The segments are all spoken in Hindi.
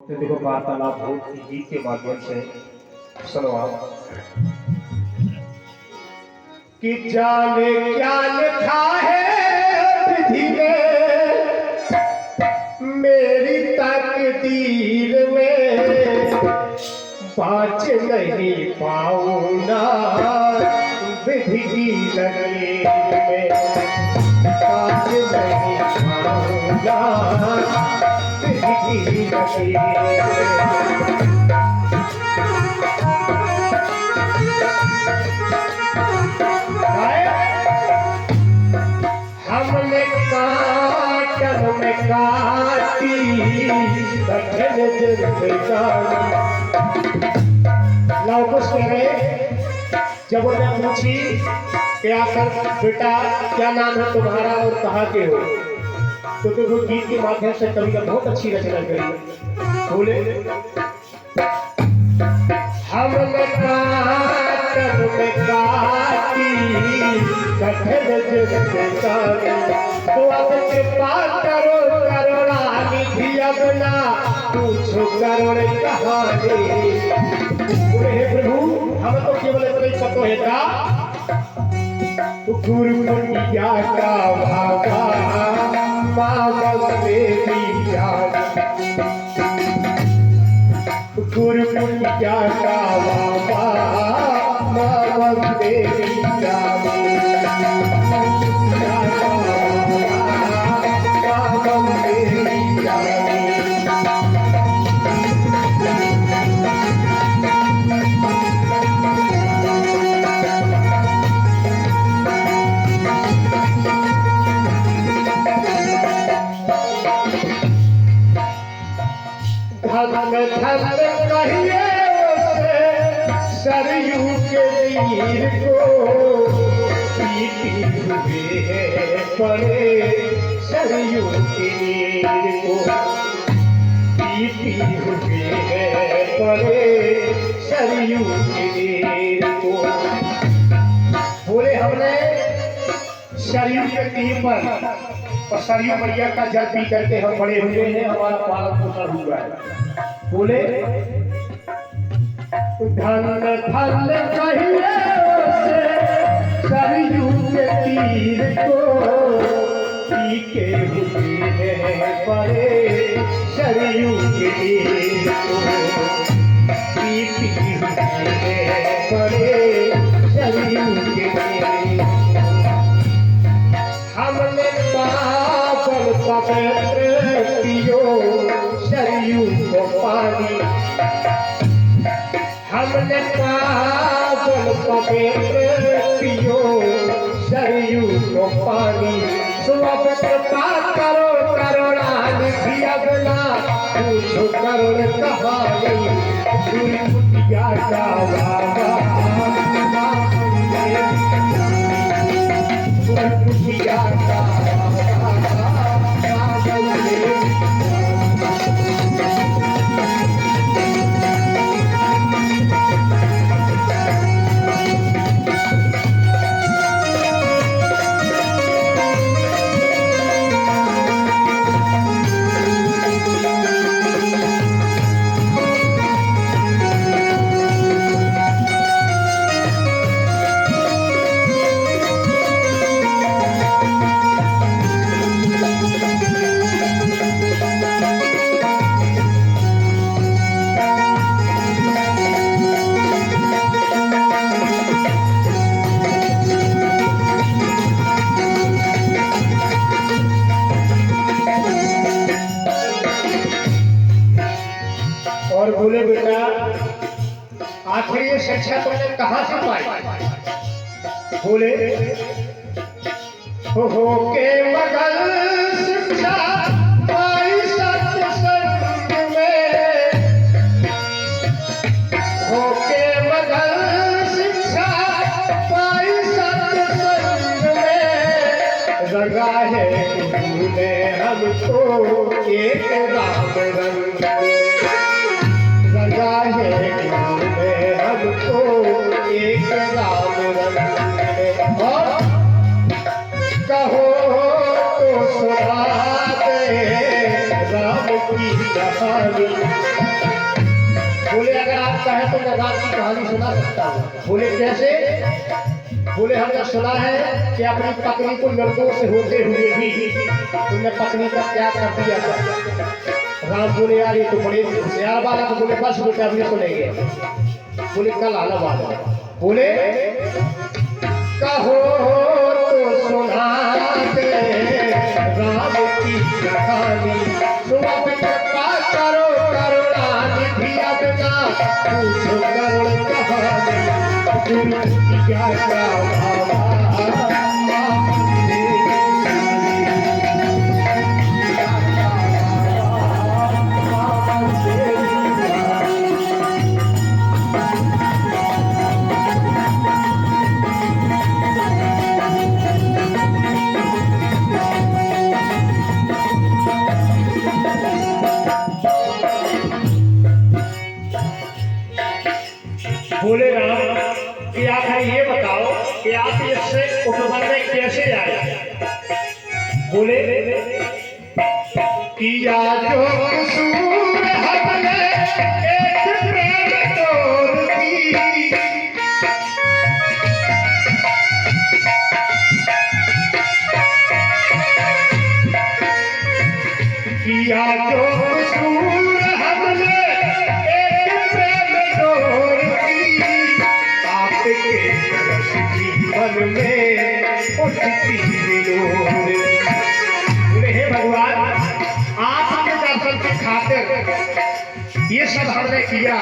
तो देखो वार्तालाप हो गीत के माध्यम से सुनो आप कि जाने क्या लिखा है विधि में मेरी तकदीर में बाँच नहीं पाऊंगा विधि की लकीर में बाँच नहीं पाऊंगा विधि की लकीर में। हमने काटन में काटी कठिन जिंदगानी। लव कुछ कह रहे जब उन्हें पूछी कि आखिर बेटा क्या नाम है तुम्हारा और कहाँ के हो, तो देखो गीत के माध्यम से कविता बहुत अच्छी रचना करी। बोले हमने काटन में काटी कठिन जिंदगानी, तो अब कृपा करो करुणानिधि भी अपना पूछो करुण कहानी। हे प्रभु हम तो केवल इतना ही पतो है का गुरु मुनिया का भागा मामा देवी जान, गुरु मुनिया का भागा मामा देवी जान। कहिए सरयू के वीर को पीती हुए है पड़े, सरयू के वीर को पीती हुए है पड़े, सरयू के वीर को। बोले हमने सरयू के तीर पर और सरयू मैया का जल पी करके हम बड़े हुए हैं, हमारा पालन पोषण हुआ है। बोले धन धन कहिए सरयू के तीर को पी के हुए हैं पड़े, सरयू के तीर को पी हुए हैं पड़े, सरयू के तीर। हमने पागल पवित्र पियो सरयू को पानी, हमने पागल पवित्र पियो सरयू को पानी। सुबह कृपा करो करुणानिधि अगला पूछो करुण कहानी। गुरु मुनिया का भागा मुनिया का और बोले बेटा आखिर ये शिक्षा तुमने कहाँ से पाई। बोले हो के मगल शिक्षा पाई सत्संग में, हो के मगल शिक्षा पाई सत्संग में। रंगा है गुरु ने हमको एक राम रंग में, हमको एक राम रंग में। और कहो तो सुना दे राम की कहानी। चाहे तो मैं रात की कहानी सुना सकता हूँ। बोले कैसे? बोले हमने सुना है कि अपनी पत्नी को निर्दोष होते हुए भी तुमने पत्नी का त्याग कर दिया। राम बोले यार ये तो बड़े होशियार वाला। तो बोले बस बेटा अभी सुनेंगे। बोले कल आना वाला। बोले कहो तो सुना दे राम की कहानी। सुबह कृपा करो करुणानिधि अपना पूछो करुण कहानी। क्या क्या भावा बोले राम कि आप ये बताओ कि आप इससे उपवन में कैसे आए? बोले किया जो कसूर हमने एक प्रेम तोड़ दी। किया जो कसूर हमने एक प्रेम तोड़ दी। आपके जीवन में उठती दिलों। हे भगवान आपके दर्शन की खातिर ये सब हमने किया।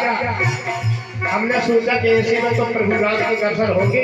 हमने सोचा कि ऐसे में तो प्रभु राम के दर्शन होंगे।